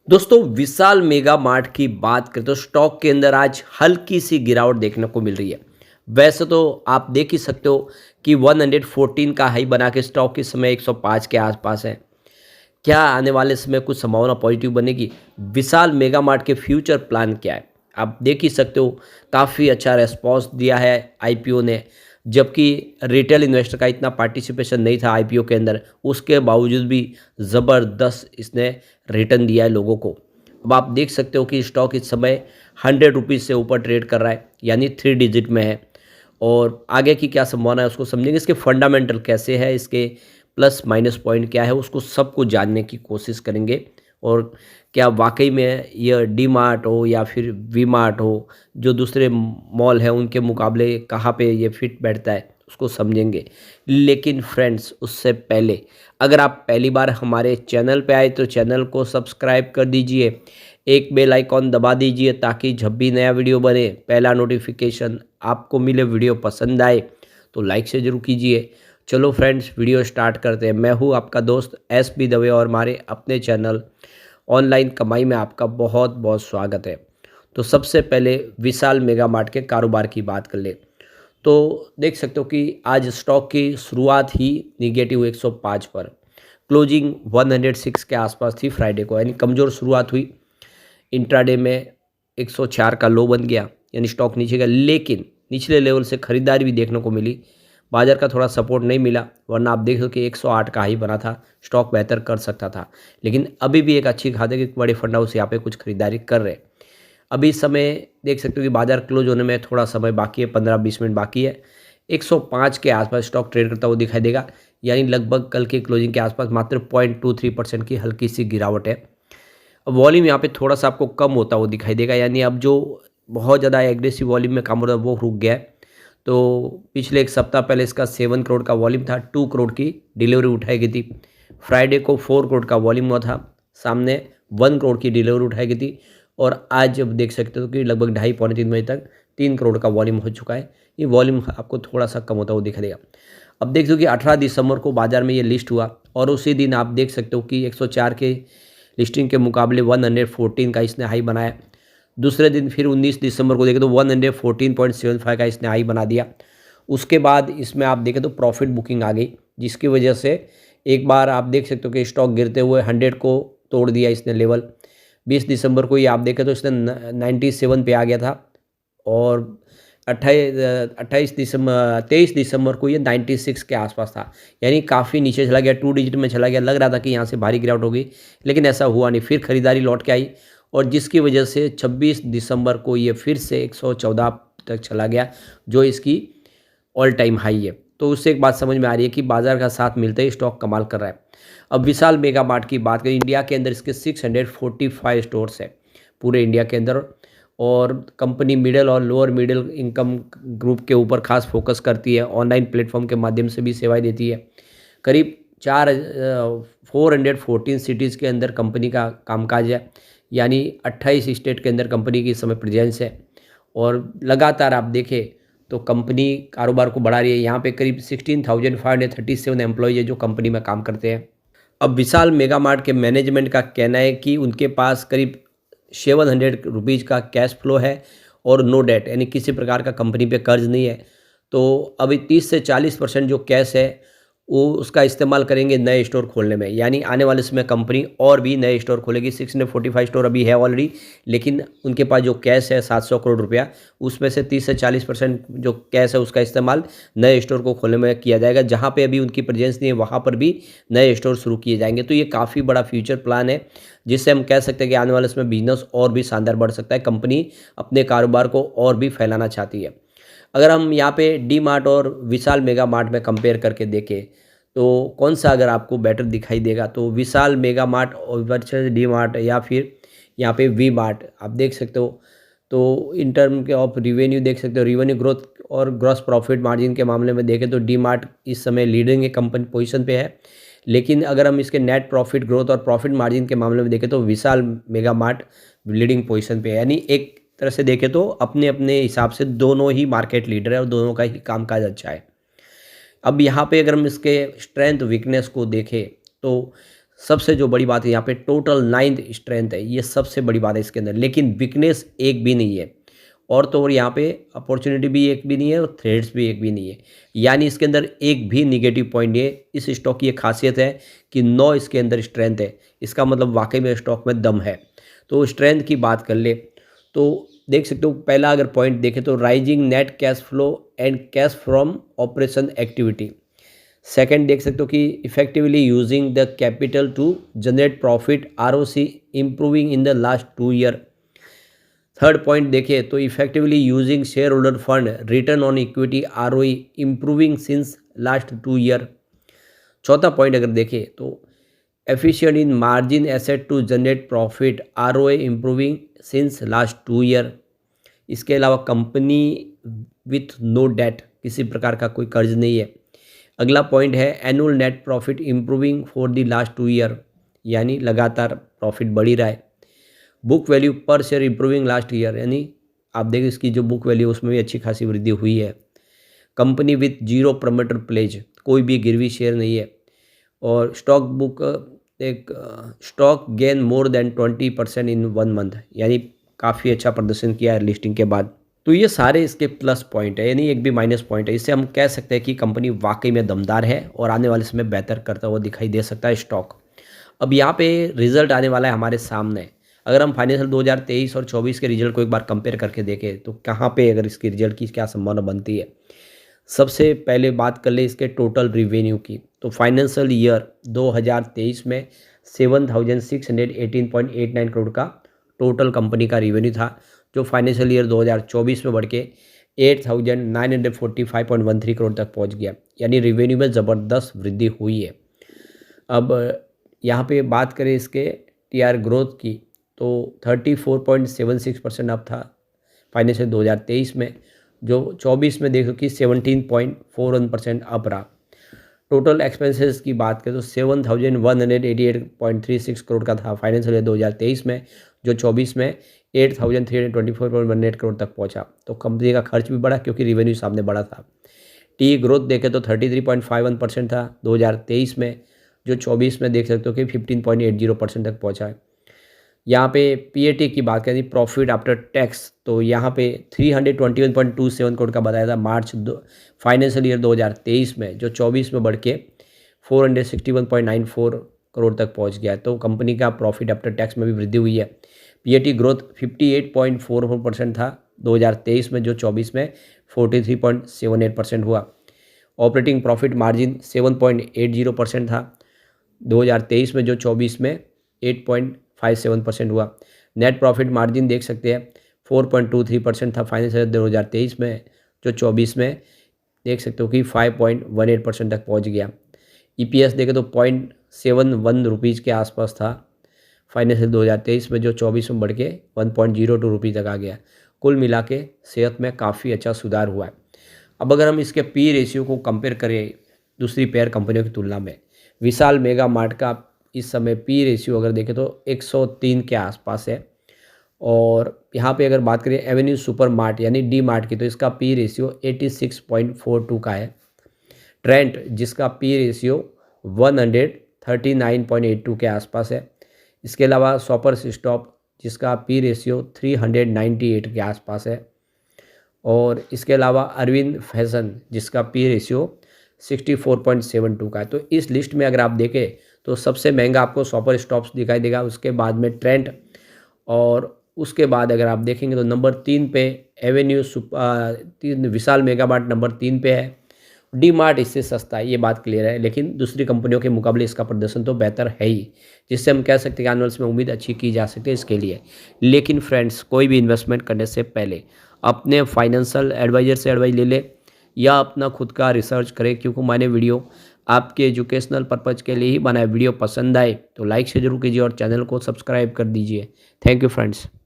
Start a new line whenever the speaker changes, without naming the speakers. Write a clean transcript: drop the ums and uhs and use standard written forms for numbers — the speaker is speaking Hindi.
दोस्तों विशाल मेगा मार्ट की बात करें तो स्टॉक के अंदर आज हल्की सी गिरावट देखने को मिल रही है। वैसे तो आप देख ही सकते हो कि 114 का हाई बना के स्टॉक इस समय 105 के आसपास है। क्या आने वाले समय कुछ संभावना पॉजिटिव बनेगी? विशाल मेगा मार्ट के फ्यूचर प्लान क्या है? आप देख ही सकते हो, काफ़ी अच्छा रिस्पॉन्स दिया है आईपीओ ने। जबकि रिटेल इन्वेस्टर का इतना पार्टिसिपेशन नहीं था आईपीओ के अंदर, उसके बावजूद भी ज़बरदस्त इसने रिटर्न दिया है लोगों को। अब आप देख सकते हो कि स्टॉक इस समय 100 रुपीज़ से ऊपर ट्रेड कर रहा है, यानी 3 डिजिट में है। और आगे की क्या संभावना है उसको समझेंगे, इसके फंडामेंटल कैसे है, इसके प्लस माइनस पॉइंट क्या है, उसको सब कुछ जानने की कोशिश करेंगे। और क्या वाकई में यह डी मार्ट हो या फिर वी मार्ट हो, जो दूसरे मॉल हैं उनके मुकाबले कहाँ पे ये फिट बैठता है, उसको समझेंगे। लेकिन फ्रेंड्स, उससे पहले अगर आप पहली बार हमारे चैनल पे आए तो चैनल को सब्सक्राइब कर दीजिए, एक बेल आइकॉन दबा दीजिए ताकि जब भी नया वीडियो बने पहला नोटिफिकेशन आपको मिले। वीडियो पसंद आए तो लाइक से ज़रूर कीजिए। चलो फ्रेंड्स, वीडियो स्टार्ट करते हैं। मैं हूँ आपका दोस्त एस बी दवे और हमारे अपने चैनल ऑनलाइन कमाई में आपका बहुत बहुत स्वागत है। तो सबसे पहले विशाल मेगा मार्ट के कारोबार की बात कर ले तो देख सकते हो कि आज स्टॉक की शुरुआत ही निगेटिव 105 पर, क्लोजिंग 106 के आसपास थी फ्राइडे को, यानी कमज़ोर शुरुआत हुई। इंट्राडे में 104 का लो बन गया, यानी स्टॉक नीचे गया, लेकिन निचले लेवल से खरीदारी भी देखने को मिली। बाजार का थोड़ा सपोर्ट नहीं मिला, वरना आप देख लो कि 108 का ही बना था, स्टॉक बेहतर कर सकता था। लेकिन अभी भी एक अच्छी खाते कि बड़े फंड हाउस यहाँ पे कुछ खरीदारी कर रहे हैं। अभी इस समय देख सकते हो कि बाजार क्लोज होने में थोड़ा समय बाकी है, 15-20 मिनट बाकी है। 105 के आसपास स्टॉक ट्रेड करता हुआ दिखाई देगा, यानी लगभग कल के क्लोजिंग के आसपास मात्र 0.23% की हल्की सी गिरावट है। अब वॉल्यूम यहाँ पे थोड़ा सा आपको कम होता हुआ दिखाई देगा, यानी अब जो बहुत ज़्यादा एग्रेसिव वॉल्यूम में काम हो रहा है वो रुक गया है। तो पिछले एक सप्ताह पहले इसका 7 करोड़ का वॉल्यूम था, 2 करोड़ की डिलीवरी उठाई गई थी। फ्राइडे को 4 करोड़ का वॉल्यूम हुआ था, सामने 1 करोड़ की डिलीवरी उठाई गई थी। और आज जब देख सकते हो कि लगभग 2:30-3 बजे तक 3 करोड़ का वॉल्यूम हो चुका है। ये वॉल्यूम आपको थोड़ा सा कम होता हुआ दिखाई देगा। अब देख दो कि 18 दिसंबर को बाजार में ये लिस्ट हुआ और उसी दिन आप देख सकते हो कि 104 के लिस्टिंग के मुकाबले 114 का इसने हाई बनाया। दूसरे दिन फिर 19 दिसंबर को देखें तो 114.75 का इसने हाई बना दिया। उसके बाद इसमें आप देखें तो प्रॉफिट बुकिंग आ गई, जिसकी वजह से एक बार आप देख सकते हो कि स्टॉक गिरते हुए 100 को तोड़ दिया इसने लेवल। 20 दिसंबर को ये आप देखें तो इसने 97 पे आ गया था। और 23 दिसंबर को ये 96 के आसपास था, यानी काफ़ी नीचे चला गया, 2 डिजिट में चला गया। लग रहा था कि यहाँ से भारी गिरावट होगी, लेकिन ऐसा हुआ नहीं। फिर खरीदारी लौट के आई और जिसकी वजह से 26 दिसंबर को ये फिर से 114 तक चला गया, जो इसकी ऑल टाइम हाई है। तो उससे एक बात समझ में आ रही है कि बाजार का साथ मिलते ही स्टॉक कमाल कर रहा है। अब विशाल मेगा मार्ट की बात करें, इंडिया के अंदर इसके 645 स्टोर्स है पूरे इंडिया के अंदर। और कंपनी मिडिल और लोअर मिडिल इनकम ग्रुप के ऊपर खास फोकस करती है, ऑनलाइन प्लेटफॉर्म के माध्यम से भी सेवाएं देती है। करीब 414 सिटीज़ के अंदर कंपनी का कामकाज है, यानी 28 स्टेट के अंदर कंपनी की इस समय प्रेजेंस है। और लगातार आप देखें तो कंपनी कारोबार को बढ़ा रही है। यहाँ पे करीब 16,537 एम्प्लॉय है जो कंपनी में काम करते हैं। अब विशाल मेगा मार्ट के मैनेजमेंट का कहना है कि उनके पास करीब 700 रुपीज़ का कैश फ्लो है और नो डेट, यानी किसी प्रकार का कंपनी पे कर्ज नहीं है। तो अभी 30 से 40% जो कैश है वो उसका इस्तेमाल करेंगे नए स्टोर खोलने में, यानी आने वाले समय कंपनी और भी नए स्टोर खोलेगी। 645 स्टोर अभी है ऑलरेडी, लेकिन उनके पास जो कैश है 700 करोड़ रुपया, उसमें से 30 से 40% जो कैश है उसका इस्तेमाल नए स्टोर को खोलने में किया जाएगा। जहाँ पे अभी उनकी प्रेजेंस नहीं है वहाँ पर भी नए स्टोर शुरू किए जाएंगे। तो ये काफ़ी बड़ा फ्यूचर प्लान है, जिससे हम कह सकते हैं कि आने वाले समय बिजनेस और भी शानदार बढ़ सकता है। कंपनी अपने कारोबार को और भी फैलाना चाहती है। अगर हम यहाँ पे डी मार्ट और विशाल मेगा मार्ट में कंपेयर करके देखें तो कौन सा अगर आपको बेटर दिखाई देगा, तो विशाल मेगा मार्ट और वर्सेस डी मार्ट या फिर यहाँ पे वी मार्ट आप देख सकते हो। तो इन टर्म के ऑफ रिवेन्यू देख सकते हो, रिवेन्यू ग्रोथ और ग्रॉस प्रॉफिट मार्जिन के मामले में देखें तो डी मार्ट इस समय लीडिंग कंपनी पोजीशन पे है। लेकिन अगर हम इसके नेट प्रॉफिट ग्रोथ और प्रॉफिट मार्जिन के मामले में देखें तो विशाल मेगा मार्ट लीडिंग पोजीशन पे है। यानी एक तरह से देखें तो अपने अपने हिसाब से दोनों ही मार्केट लीडर है और दोनों का ही कामकाज अच्छा है। अब यहाँ पे अगर हम इसके स्ट्रेंथ वीकनेस को देखें तो सबसे जो बड़ी बात है यहाँ पे टोटल 9th स्ट्रेंथ है, ये सबसे बड़ी बात है इसके अंदर, लेकिन वीकनेस एक भी नहीं है। और तो और यहाँ पे अपॉर्चुनिटी भी एक भी नहीं है और थ्रेड्स भी एक भी नहीं है, यानी इसके अंदर एक भी निगेटिव पॉइंट नहीं है। इस स्टॉक की ये खासियत है कि 9 इसके अंदर स्ट्रेंथ है, इसका मतलब वाकई में स्टॉक में दम है। तो स्ट्रेंथ की बात कर ले तो देख सकते हो, पहला अगर पॉइंट देखें तो rising net cash flow and cash from operation activity. Second देख सकते हो कि effectively using the capital to generate profit, ROC improving in the last 2 year. Third point देखिए तो effectively using shareholder fund, return on equity ROE improving since last 2 year. चौथा पॉइंट अगर देखें तो efficient in margin asset to generate profit, ROA improving since last 2 year. इसके अलावा कंपनी विथ नो डेट, किसी प्रकार का कोई कर्ज नहीं है। अगला पॉइंट है annual net profit improving for the last 2 year, यानी लगातार प्रॉफिट बढ़ ही रहा है। बुक वैल्यू पर शेयर इम्प्रूविंग लास्ट ईयर, यानी आप देखिए इसकी जो बुक वैल्यू उसमें भी अच्छी खासी वृद्धि हुई है। Company with zero promoter pledge, कोई भी गिरवी शेयर नहीं है। और स्टॉक बुक एक stock gain more than 20% in 1 month, यानी काफ़ी अच्छा प्रदर्शन किया है लिस्टिंग के बाद। तो ये सारे इसके प्लस पॉइंट है, यानी एक भी माइनस पॉइंट है। इससे हम कह सकते हैं कि कंपनी वाकई में दमदार है और आने वाले समय बेहतर करता हुआ दिखाई दे सकता है स्टॉक। अब यहाँ पे रिजल्ट आने वाला है हमारे सामने। अगर हम फाइनेंशियल 2023 और 24 के रिजल्ट को एक बार कंपेयर करके देखें तो कहाँ पे अगर इसके रिजल्ट की क्या संभावना बनती है। सबसे पहले बात कर ले इसके टोटल रिवेन्यू की, तो फाइनेंशियल ईयर 2023 में 7618.89 करोड़ का टोटल कंपनी का रिवेन्यू था, जो फाइनेंशियल ईयर 2024 में बढ़ के 8945.13 करोड़ तक पहुंच गया, यानी रिवेन्यू में ज़बरदस्त वृद्धि हुई है। अब यहाँ पे बात करें इसके TR ग्रोथ की तो 34.76% अप था फाइनेंशियल 2023 में, जो 24 में देखो कि 17.41% अप रहा। टोटल एक्सपेंसेस की बात करें तो 7188.36 करोड़ का था फाइनेंशियल ईयर 2023 में, जो 24 में 8324.18 करोड़ तक पहुंचा। तो कंपनी का खर्च भी बढ़ा क्योंकि रिवेन्यू सामने बढ़ा था। टी ग्रोथ देखें तो 33.51% था 2023 में, जो 24 में देख सकते हो कि 15.80% तक पहुंचा है। यहाँ पे PAT की बात करें, प्रॉफिट आफ्टर टैक्स, तो यहाँ पे 321.27 करोड़ का बताया था मार्च फाइनेंशियल ईयर 2023 में, जो 24 में बढ़ के 461.94 करोड़ तक पहुँच गया है। तो कंपनी का प्रॉफिट आफ्टर टैक्स में भी वृद्धि हुई है। PAT ग्रोथ 58.44% था 2023 में, जो 24 में 43.78% हुआ। ऑपरेटिंग प्रॉफिट मार्जिन 7.80% था 2023 में, जो 24 में 8.57% हुआ। नेट प्रॉफिट मार्जिन देख सकते हैं 4.23% था फाइनेंशियल 2023 में, जो 24 में देख सकते हो कि 5.18% तक पहुंच गया। EPS देखें तो 0.71 रुपीज़ के आसपास था फाइनेंशियल 2023 में, जो 24 में बढ़ के 1.02 रुपीज़ तक आ गया। कुल मिला के सेहत में काफ़ी अच्छा सुधार हुआ है। अब अगर हम इसके P रेशियो को कंपेयर करें दूसरी पेयर कंपनियों की तुलना में, विशाल मेगा मार्ट का इस समय P रेशियो अगर देखें तो 103 के आसपास है। और यहाँ पे अगर बात करें एवेन्यू सुपर मार्ट यानी डी मार्ट की, तो इसका P रेशियो 86.42 का है। ट्रेंट जिसका P रेशियो 139.82 के आसपास है। इसके अलावा शॉपर्स स्टॉप जिसका P रेशियो 398 के आसपास है। और इसके अलावा अरविंद फैशन जिसका P रेशियो 64.72 का है। तो इस लिस्ट में अगर आप देखें तो सबसे महंगा आपको शॉपर स्टॉप्स दिखाई देगा, उसके बाद में ट्रेंट, और उसके बाद अगर आप देखेंगे तो नंबर 3 पे एवेन्यू विशाल मेगा मार्ट नंबर 3 पे है। डी मार्ट इससे सस्ता है, ये बात क्लियर है, लेकिन दूसरी कंपनियों के मुकाबले इसका प्रदर्शन तो बेहतर है ही, जिससे हम कह सकते हैं कि आने वाले में उम्मीद अच्छी की जा सकती है इसके लिए। लेकिन फ्रेंड्स, कोई भी इन्वेस्टमेंट करने से पहले अपने फाइनेंशियल एडवाइज़र से एडवाइस ले लें या अपना खुद का रिसर्च करें, क्योंकि मैंने वीडियो आपके एजुकेशनल पर्पज़ के लिए ही बनाया। वीडियो पसंद आए तो लाइक से जरूर कीजिए और चैनल को सब्सक्राइब कर दीजिए। Thank you friends.